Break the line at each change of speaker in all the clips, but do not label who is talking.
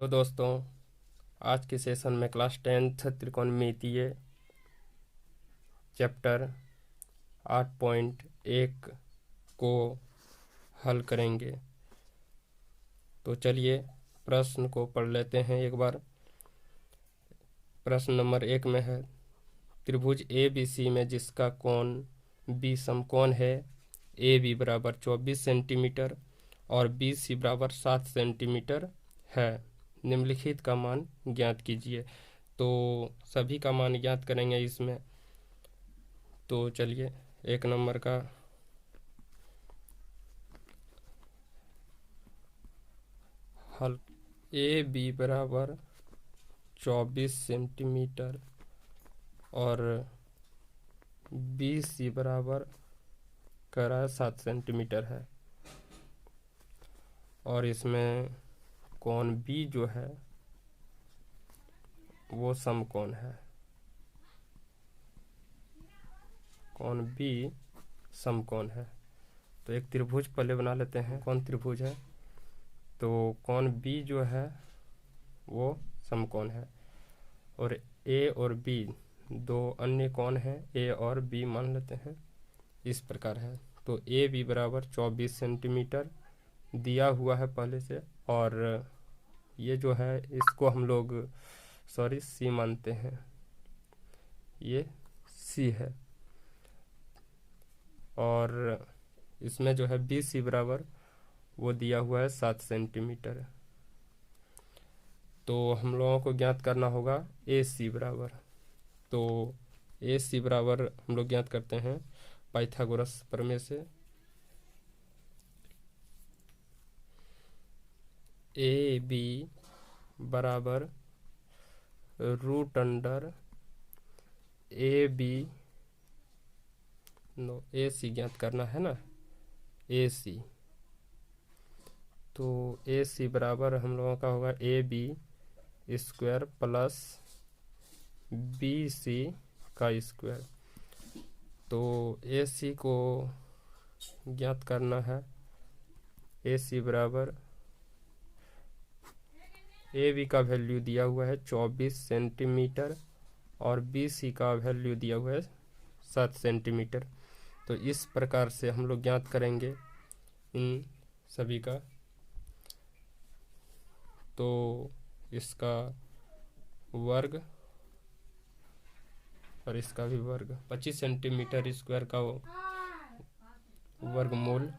तो दोस्तों, आज के सेशन में क्लास 10th त्रिकोणमितीय चैप्टर 8.1 को हल करेंगे। तो चलिए प्रश्न को पढ़ लेते हैं एक बार। प्रश्न नंबर 1 में है, त्रिभुज ए बी सी में जिसका कोण बी समकोण है, ए बी बराबर 24 सेंटीमीटर और बी सी बराबर 7 सेंटीमीटर है, निम्नलिखित का मान ज्ञात कीजिए। तो सभी का मान ज्ञात करेंगे इसमें। तो चलिए एक नंबर का हल, ए बी बराबर 24 सेंटीमीटर और बी सी बराबर करा 7 सेंटीमीटर है, और इसमें कोण बी जो है वो समकोण है। कोण बी समकोण है। तो एक त्रिभुज पहले बना लेते हैं। कौन त्रिभुज है? तो कोण बी जो है वो समकोण है, और ए और बी दो अन्य कोण हैं, ए और बी मान लेते हैं। इस प्रकार है। तो ए बी बराबर 24 सेंटीमीटर दिया हुआ है पहले से, और ये जो है इसको हम लोग सी मानते हैं, ये सी है। और इसमें जो है बी सी बराबर वो दिया हुआ है 7 सेंटीमीटर। तो हम लोगों को ज्ञात करना होगा ए सी बराबर। तो ए सी बराबर हम लोग ज्ञात करते हैं पाइथागोरस प्रमेय से। ए बी बराबर root under A B, no A C ज्ञात करना है ना, ए सी। तो ए सी बराबर हम लोगों का होगा A B square plus B C का स्क्वायर। तो ए सी को ज्ञात करना है। ए सी बराबर ए बी का वैल्यू दिया हुआ है 24 सेंटीमीटर और बी सी का वैल्यू दिया हुआ है 7 सेंटीमीटर। तो इस प्रकार से हम लोग ज्ञात करेंगे इन सभी का। तो इसका वर्ग और इसका भी वर्ग, 25 सेंटीमीटर स्क्वायर का वर्गमूल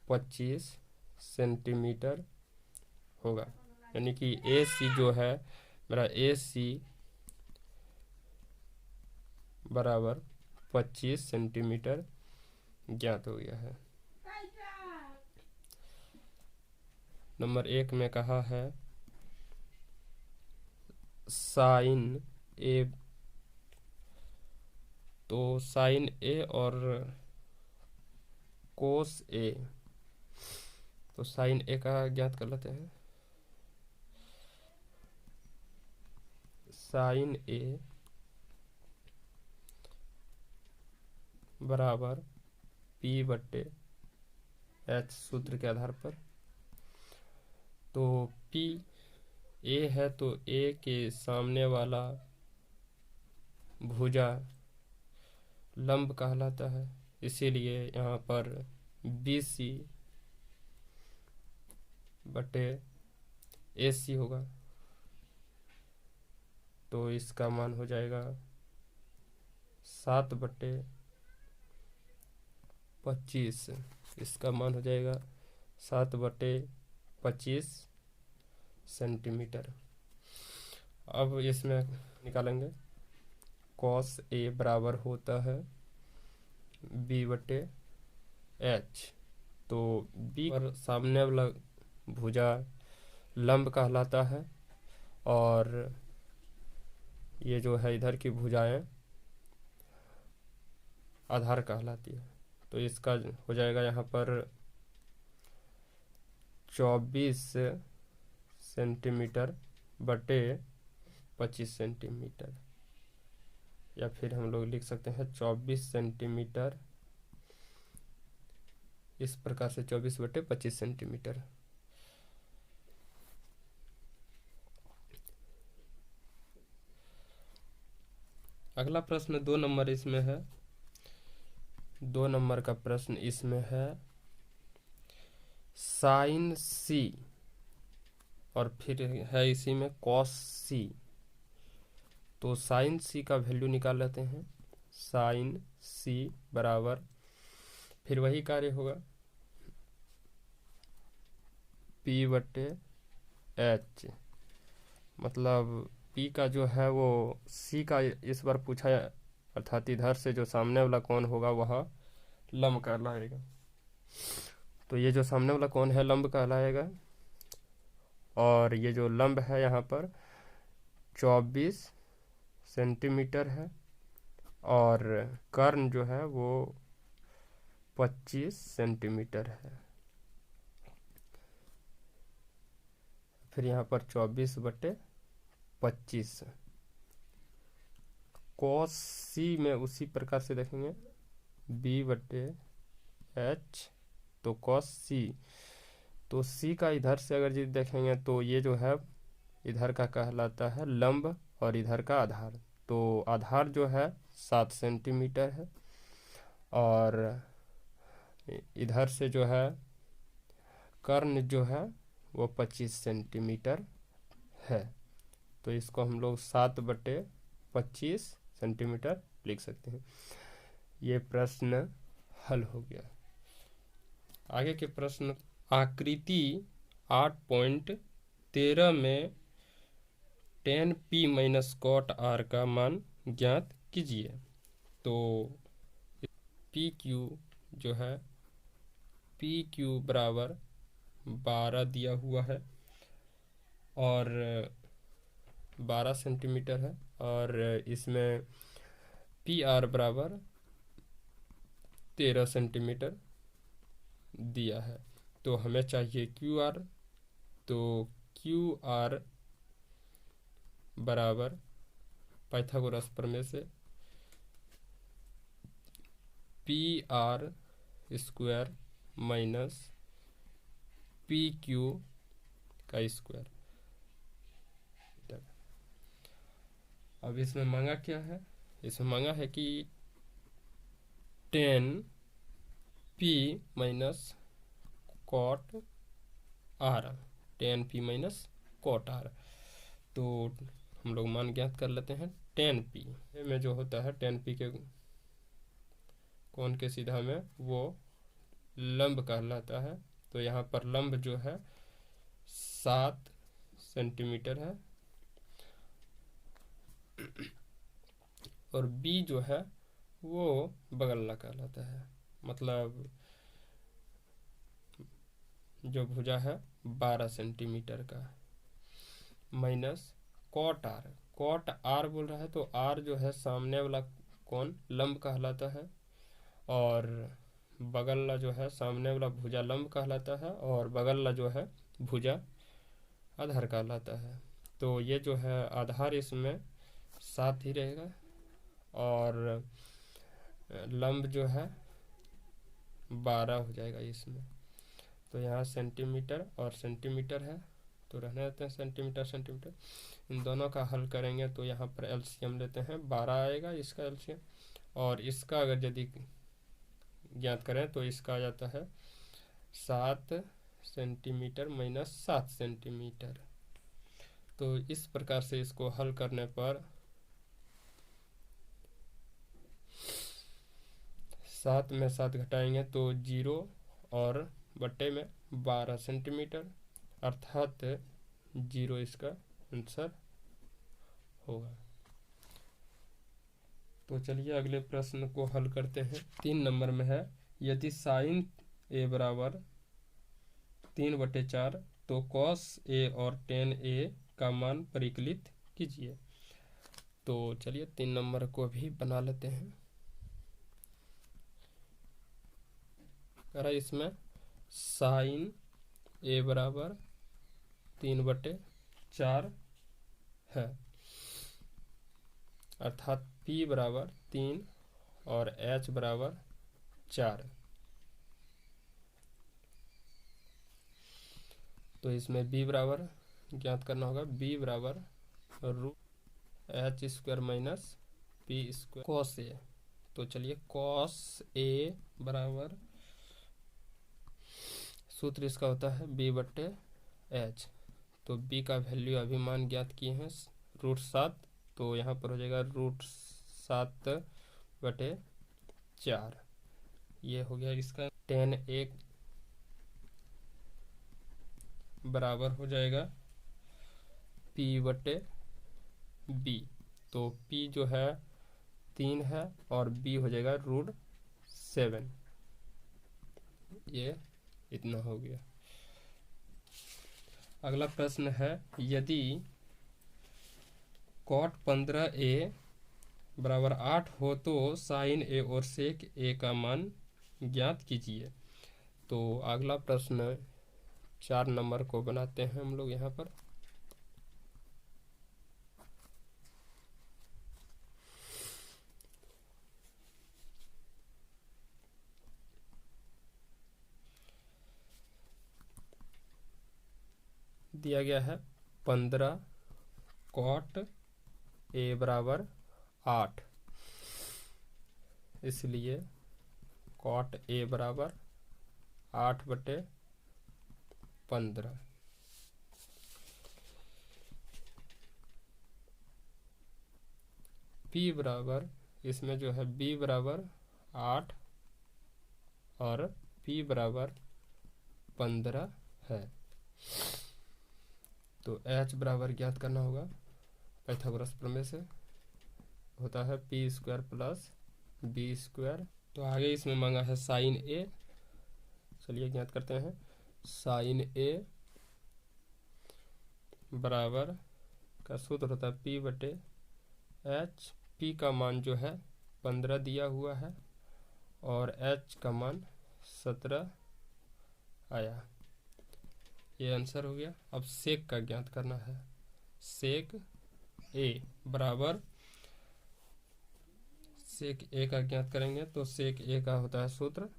25 सेंटीमीटर होगा। यानी कि ए सी जो है मेरा, ए सी बराबर 25 सेंटीमीटर ज्ञात हो गया है। नंबर 1 में कहा है साइन ए। तो साइन ए और कोस ए, तो साइन ए का ज्ञात कर लेते हैं। साइन ए बराबर पी बट्टे एच सूत्र के आधार पर। तो पी ए है तो ए के सामने वाला भुजा लंब कहलाता है, इसीलिए यहाँ पर बी सी बटे ए सी होगा। तो इसका मान हो जाएगा 7 बटे 25। इसका मान हो जाएगा 7 बटे 25 सेंटीमीटर। अब इसमें निकालेंगे कॉस ए बराबर होता है बी बटे एच। तो बी पर सामने वाला भुजा लंब कहलाता है, और ये जो है इधर की भुजाएं आधार कहलाती है। तो इसका हो जाएगा यहाँ पर 24 सेंटीमीटर बटे 25 सेंटीमीटर, या फिर हम लोग लिख सकते हैं 24 सेंटीमीटर। इस प्रकार से 24 बटे 25 सेंटीमीटर। अगला प्रश्न 2 नंबर इसमें है। 2 नंबर का प्रश्न इसमें है साइन सी और फिर है इसी में कॉस सी। तो साइन सी का वैल्यू निकाल लेते हैं। साइन सी बराबर फिर वही कार्य होगा पी बटे एच, मतलब पी का जो है वो सी का इस बार पूछा है, अर्थात इधर से जो सामने वाला कौन होगा वह लंब कहलाएगा। तो ये जो सामने वाला कौन है लंब कहलाएगा, और ये जो लंब है यहाँ पर 24 सेंटीमीटर है, और कर्ण जो है वो 25 सेंटीमीटर है। फिर यहाँ पर 24/25। कॉस सी में उसी प्रकार से देखेंगे बी बटे एच, तो कॉस सी, तो सी का इधर से अगर जी देखेंगे तो ये जो है इधर का कहलाता है लंब और इधर का आधार। तो आधार जो है 7 सेंटीमीटर है, और इधर से जो है कर्ण जो है वो 25 सेंटीमीटर है। तो इसको हम लोग 7/25 सेंटीमीटर लिख सकते हैं। ये प्रश्न हल हो गया। आगे के प्रश्न, आकृति 8.13 में tan p minus cot r का मान ज्ञात कीजिए। तो पी क्यू जो है पी क्यू बराबर 12 दिया हुआ है और 12 सेंटीमीटर है, और इसमें पी आर बराबर 13 सेंटीमीटर दिया है। तो हमें चाहिए क्यू आर। तो क्यू आर बराबर पाइथागोरस प्रमेय से P R square minus P Q का स्क्वायर। अब इसमें मांगा क्या है, इसमें मांगा है कि tan p minus cot R, tan p minus cot R. तो हम लोग मान ज्ञात कर लेते हैं। tan p में जो होता है tan p के कोण के सीधा में वो लंब कहलाता है। तो यहाँ पर लंब जो है 7 सेंटीमीटर है, और b जो है वो बगल्ला कहलाता है, मतलब जो भुजा है 12 सेंटीमीटर का, minus cot R. Cot R बोल रहा है तो आर जो है सामने वाला कोण लंब कहलाता है, और बगल्ला जो है सामने वाला भुजा लंब कहलाता है, और बगल्ला जो है भुजा आधार कहलाता है। तो ये जो है आधार इसमें 7 ही रहेगा, और लंब जो है 12 हो जाएगा इसमें। तो यहाँ सेंटीमीटर और सेंटीमीटर है तो रहने देते हैं सेंटीमीटर सेंटीमीटर। इन दोनों का हल करेंगे तो यहाँ पर एलसीएम लेते हैं 12 आएगा इसका एलसीएम, और इसका अगर यदि ज्ञात करें तो इसका आ जाता है 7 सेंटीमीटर माइनस 7 सेंटीमीटर। तो इस प्रकार से इसको हल करने पर 7 में 7 घटाएंगे तो 0 और बट्टे में 12 सेंटीमीटर, अर्थात 0 इसका आंसर होगा। तो चलिए अगले प्रश्न को हल करते हैं। 3 नंबर में है, यदि साइन ए बराबर 3/4 तो कॉस ए और टेन ए का मान परिकलित कीजिए। तो चलिए 3 नंबर को भी बना लेते हैं। कह रहा इसमें साइन ए बराबर 3/4 है, अर्थात P बराबर 3 और H बराबर 4। तो इसमें B बराबर ज्ञात करना होगा, B बराबर root H square minus P square cos A. तो चलिए कॉस ए बराबर, सूत्र इसका होता है b/h। तो b का वैल्यू अभी मान ज्ञात किए हैं √7, तो यहाँ पर हो जाएगा √7/4। ये हो गया इसका। tan a बराबर हो जाएगा p/b। तो p जो है 3 है और b हो जाएगा √7। ये इतना हो गया। अगला प्रश्न है, यदि cot 15a बराबर 8 हो तो sin a और sec a का मान ज्ञात कीजिए। तो अगला प्रश्न 4 नंबर को बनाते हैं हम लोग यहाँ पर। दिया गया है 15 cot a बराबर 8, इसलिए cot a बराबर 8/15। p बराबर, इसमें जो है b बराबर 8 और p बराबर 15 है। तो h बराबर ज्ञात करना होगा पाइथागोरस प्रमेय से, होता है p² + b²। तो आगे इसमें मांगा है sin a, चलिए ज्ञात करते हैं। sin a बराबर का सूत्र होता है p/h। p का मान जो है 15 दिया हुआ है और h का मान 17 आया। ये आंसर हो गया। अब सेक का ज्ञात करना है। सेक a बराबर, सेक a का ज्ञात करेंगे तो सेक a का होता है सूत्र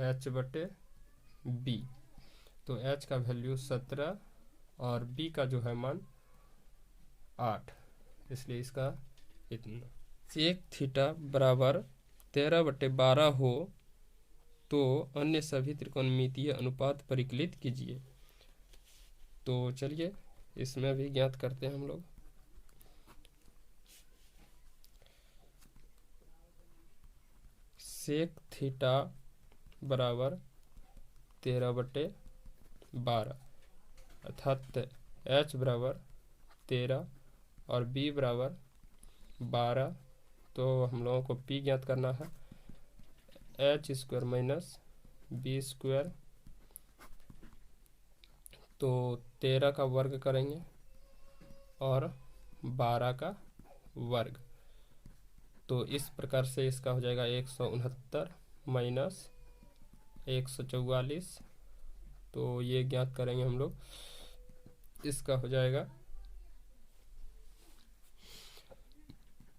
h/b। तो h का वैल्यू 17 और b का जो है मान 8, इसलिए इसका इतना। सेक थीटा बराबर 13/12 हो तो अन्य सभी त्रिकोणमितीय अनुपात परिकलित कीजिए। तो चलिए इसमें भी ज्ञात करते हैं हम लोग। सेक थीटा बराबर 13/12, अर्थात h बराबर 13 और b बराबर 12। तो हम लोगों को p ज्ञात करना है, h² - b²। तो 13 का वर्ग करेंगे और 12 का वर्ग, तो इस प्रकार से इसका हो जाएगा 169 - 144। तो ये ज्ञात करेंगे हम लोग, इसका हो जाएगा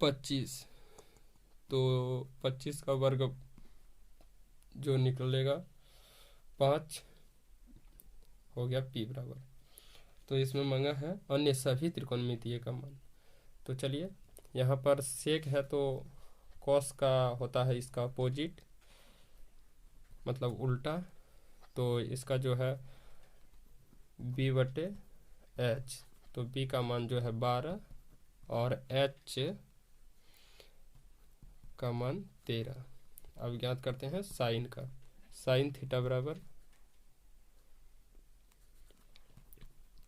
25। तो 25 का वर्ग जो निकलेगा 5 हो गया p बराबर। तो इसमें मांगा है अन्य सभी त्रिकोणमितीय का मान। तो चलिए यहाँ पर सेक है तो कॉस का होता है इसका अपोजिट, मतलब उल्टा। तो इसका जो है b/h। तो b का मान जो है 12 और h का मान 13। अब ज्ञात करते हैं साइन का। साइन थीटा बराबर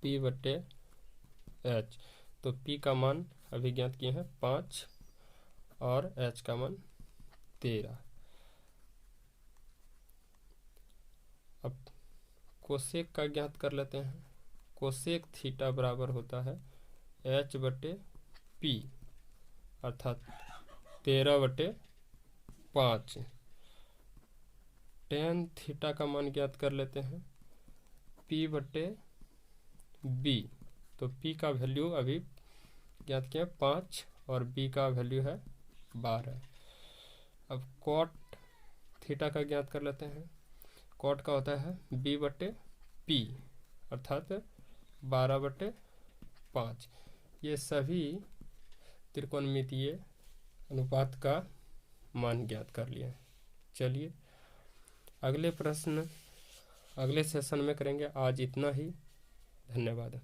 p/h। तो p का मान अभी ज्ञात किए हैं 5 और h का मान 13। अब कोसेक का ज्ञात कर लेते हैं। कोसेक थीटा बराबर होता है h/p, अर्थात 13/5। टेन थीटा का मान ज्ञात कर लेते हैं p/b। तो p का वैल्यू अभी ज्ञात किया 5 और b का वैल्यू है 12। अब कॉट थीटा का ज्ञात कर लेते हैं। कॉट का होता है b/p, अर्थात 12/5। ये सभी त्रिकोणमितीय अनुपात का मान ज्ञात कर लिए। चलिए अगले प्रश्न अगले सेशन में करेंगे। आज इतना ही, धन्यवाद।